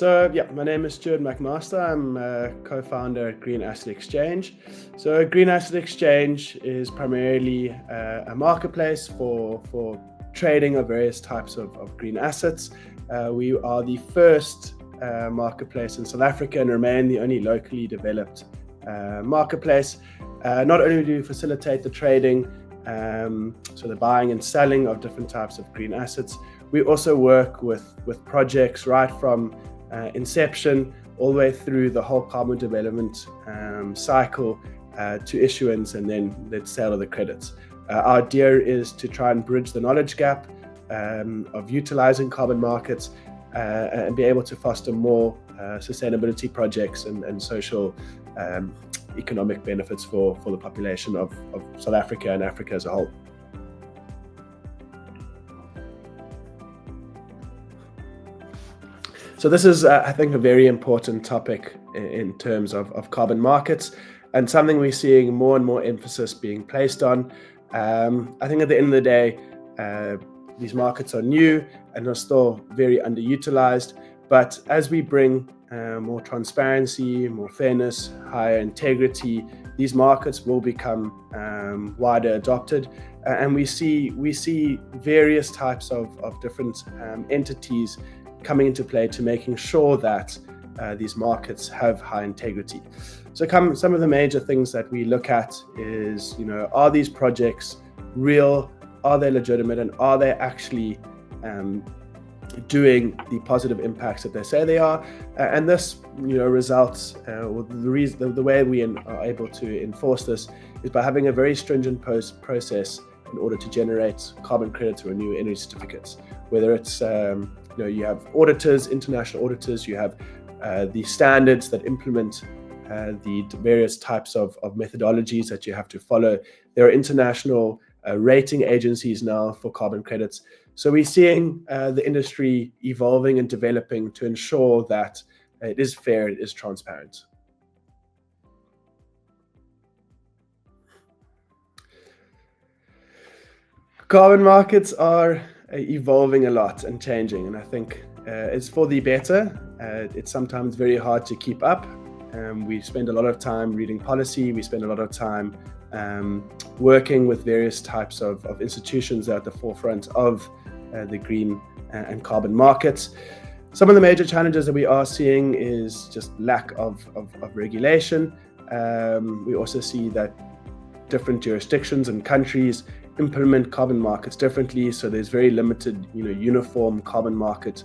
My name is Stuart McMaster. I'm a co-founder at Green Asset Exchange. So Green Asset Exchange is primarily a marketplace for trading of various types of green assets. We are the first marketplace in South Africa and remain the only locally developed marketplace. Not only do we facilitate the trading, so the buying and selling of different types of green assets, we also work with projects right from inception all the way through the whole carbon development cycle to issuance and then the sale of the credits. Our idea is to try and bridge the knowledge gap of utilizing carbon markets and be able to foster more sustainability projects and social economic benefits for the population of South Africa and Africa as a whole. So this is, I think, a very important topic in terms of carbon markets and something we're seeing more and more emphasis being placed on. I think at the end of the day, these markets are new and are still very underutilized. But as we bring more transparency, more fairness, higher integrity, these markets will become wider adopted. And we see various types of different entities coming into play to making sure that these markets have high integrity. So some of the major things that we look at is, are these projects real? Are they legitimate? And are they actually doing the positive impacts that they say they are? And this, results, the way we are able to enforce this is by having a very stringent process in order to generate carbon credits or new energy certificates. Whether it's you have auditors, international auditors, you have the standards that implement the various types of methodologies that you have to follow. There are international rating agencies now for carbon credits. So we're seeing the industry evolving and developing to ensure that it is fair, it is transparent. Carbon markets are evolving a lot and changing, and I think it's for the better. It's sometimes very hard to keep up. We spend a lot of time reading policy. We spend a lot of time working with various types of institutions that are at the forefront of the green and carbon markets. Some of the major challenges that we are seeing is just lack of regulation. We also see that different jurisdictions and countries implement carbon markets differently, so there's very limited, uniform carbon market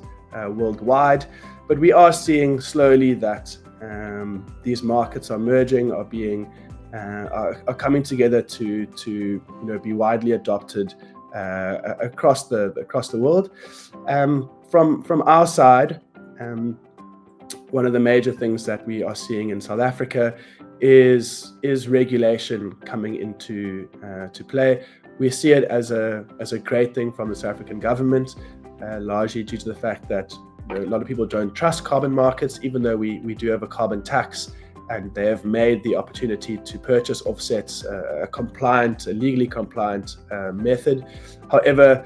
worldwide. But we are seeing slowly that these markets are merging, are coming together to be widely adopted across the world. From our side, one of the major things that we are seeing in South Africa is regulation coming into to play. We see it as a great thing from the South African government, largely due to the fact that a lot of people don't trust carbon markets, even though we do have a carbon tax, and they have made the opportunity to purchase offsets a legally compliant method. However,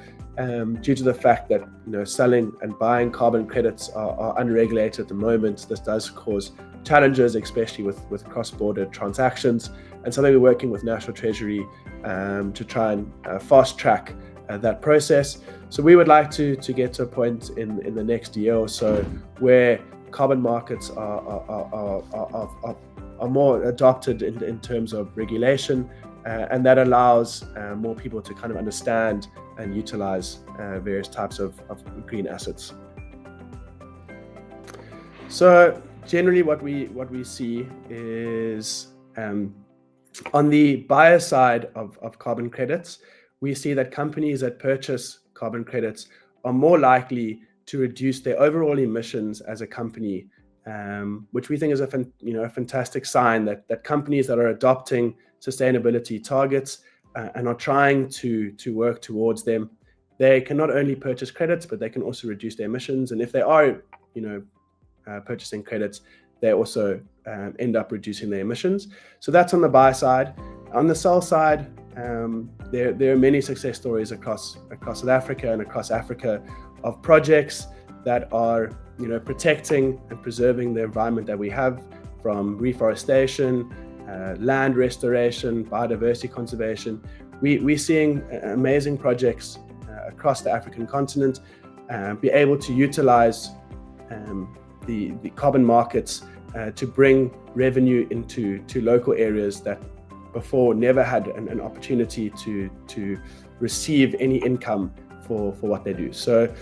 due to the fact that selling and buying carbon credits are unregulated at the moment, this does cause challenges, especially with cross-border transactions, and something we're working with National Treasury to try and fast track that process. So we would like to get to a point in the next year or so where carbon markets are more adopted in terms of regulation, and that allows more people to kind of understand and utilize various types of green assets. So generally what we see is on the buyer side of carbon credits, we see that companies that purchase carbon credits are more likely to reduce their overall emissions as a company, which we think is a fantastic sign that companies that are adopting sustainability targets and are trying to work towards them, they can not only purchase credits, but they can also reduce their emissions. And if they are purchasing credits, they also end up reducing their emissions. So that's on the buy side. On the sell side, there are many success stories across South Africa and across Africa of projects that are protecting and preserving the environment that we have, from reforestation, land restoration, biodiversity conservation. We're seeing amazing projects across the African continent, be able to utilize the carbon markets to bring revenue into local areas that before never had an opportunity to receive any income for what they do. So,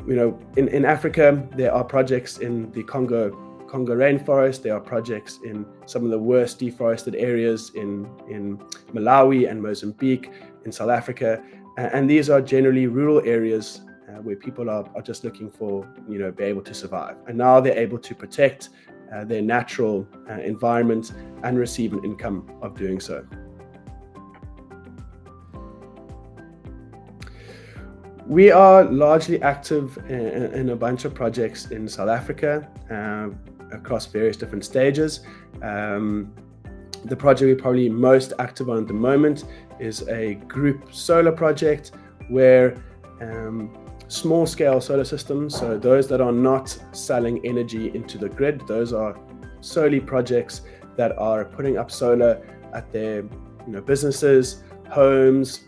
in Africa, there are projects in the Congo rainforest. There are projects in some of the worst deforested areas in Malawi and Mozambique, in South Africa, and these are generally rural areas where people are just looking for, be able to survive. And now they're able to protect their natural environment and receive an income of doing so. We are largely active in a bunch of projects in South Africa across various different stages. The project we're probably most active on at the moment is a group solar project where small scale solar systems, so those that are not selling energy into the grid, those are solely projects that are putting up solar at their businesses, homes,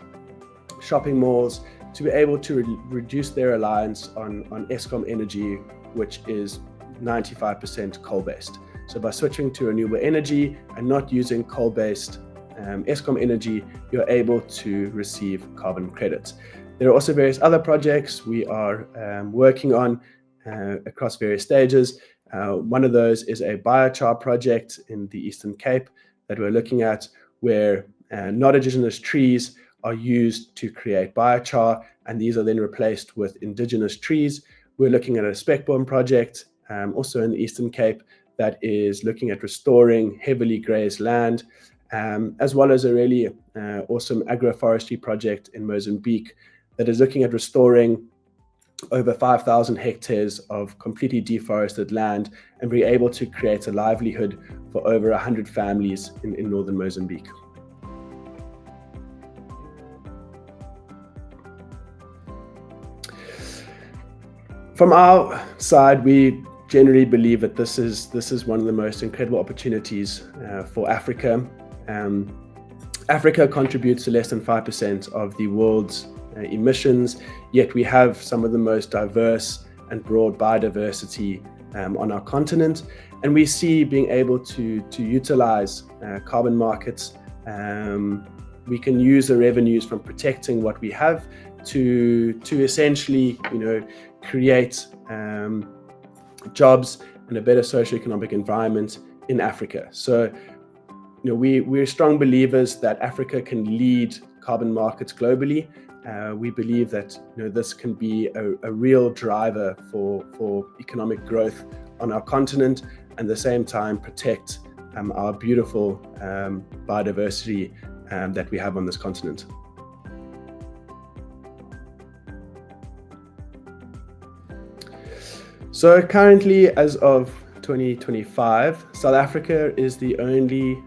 shopping malls, to be able to reduce their reliance on Eskom energy, which is 95% coal-based. So by switching to renewable energy and not using coal-based Eskom energy, you're able to receive carbon credits. There are also various other projects we are working on across various stages. One of those is a biochar project in the Eastern Cape that we're looking at, where non-indigenous trees are used to create biochar, and these are then replaced with indigenous trees. We're looking at a spec-born project also in the Eastern Cape that is looking at restoring heavily grazed land, as well as a really awesome agroforestry project in Mozambique that is looking at restoring over 5,000 hectares of completely deforested land and be able to create a livelihood for over 100 families in northern Mozambique. From our side, we generally believe that this is one of the most incredible opportunities for Africa. Africa contributes to less than 5% of the world's emissions, yet we have some of the most diverse and broad biodiversity on our continent, and we see being able to utilize carbon markets. We can use the revenues from protecting what we have to essentially create jobs and a better socioeconomic environment in Africa. So we're strong believers that Africa can lead carbon markets globally. We believe that this can be a real driver for economic growth on our continent, and at the same time protect our beautiful biodiversity that we have on this continent. So currently, as of 2025, South Africa is the only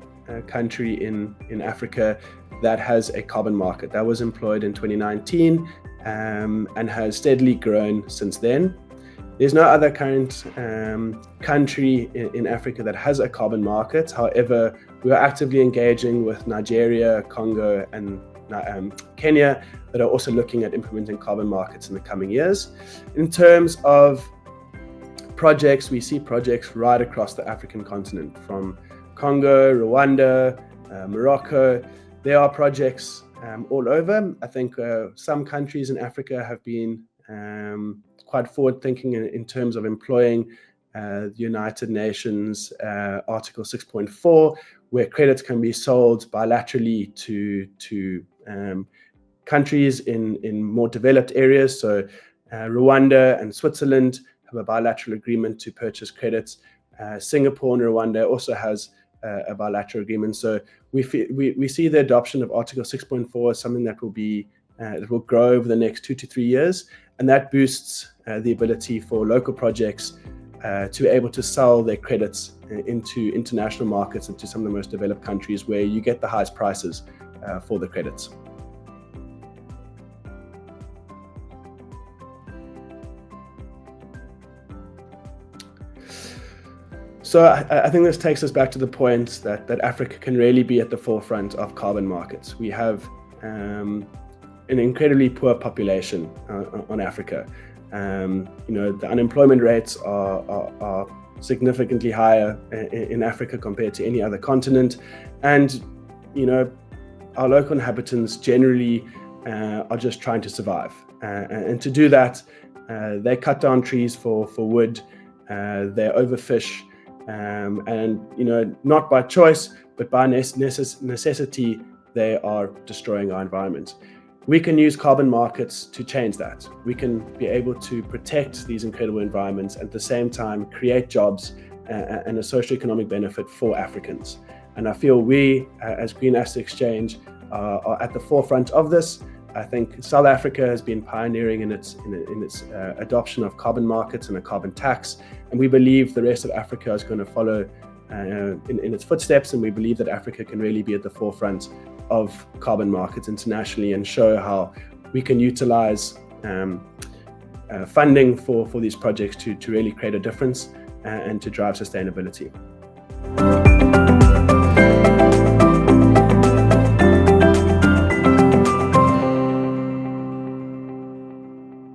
country in Africa that has a carbon market. That was employed in 2019 and has steadily grown since then. There's no other current country in Africa that has a carbon market. However, we are actively engaging with Nigeria, Congo, and Kenya that are also looking at implementing carbon markets in the coming years. In terms of projects, we see projects right across the African continent, from Congo, Rwanda, Morocco. There are projects all over. I think some countries in Africa have been quite forward-thinking in terms of employing the United Nations Article 6.4, where credits can be sold bilaterally to countries in more developed areas. So Rwanda and Switzerland have a bilateral agreement to purchase credits. Singapore and Rwanda also has a bilateral agreement. So we see the adoption of Article 6.4 as something that will grow over the next 2 to 3 years, and that boosts the ability for local projects to be able to sell their credits into international markets, into some of the most developed countries where you get the highest prices for the credits. So I think this takes us back to the point that Africa can really be at the forefront of carbon markets. We have an incredibly poor population on Africa. The unemployment rates are significantly higher in Africa compared to any other continent, and our local inhabitants generally are just trying to survive, and to do that, they cut down trees for wood, they overfish, and not by choice but by necessity, they are destroying our environment. We can use carbon markets to change that. We can be able to protect these incredible environments and at the same time create jobs and a socioeconomic benefit for Africans. And I feel we, as Green Asset Exchange, are at the forefront of this. I think South Africa has been pioneering in its adoption of carbon markets and a carbon tax, and we believe the rest of Africa is going to follow in its footsteps, and we believe that Africa can really be at the forefront of carbon markets internationally and show how we can utilize funding for these projects to really create a difference and to drive sustainability.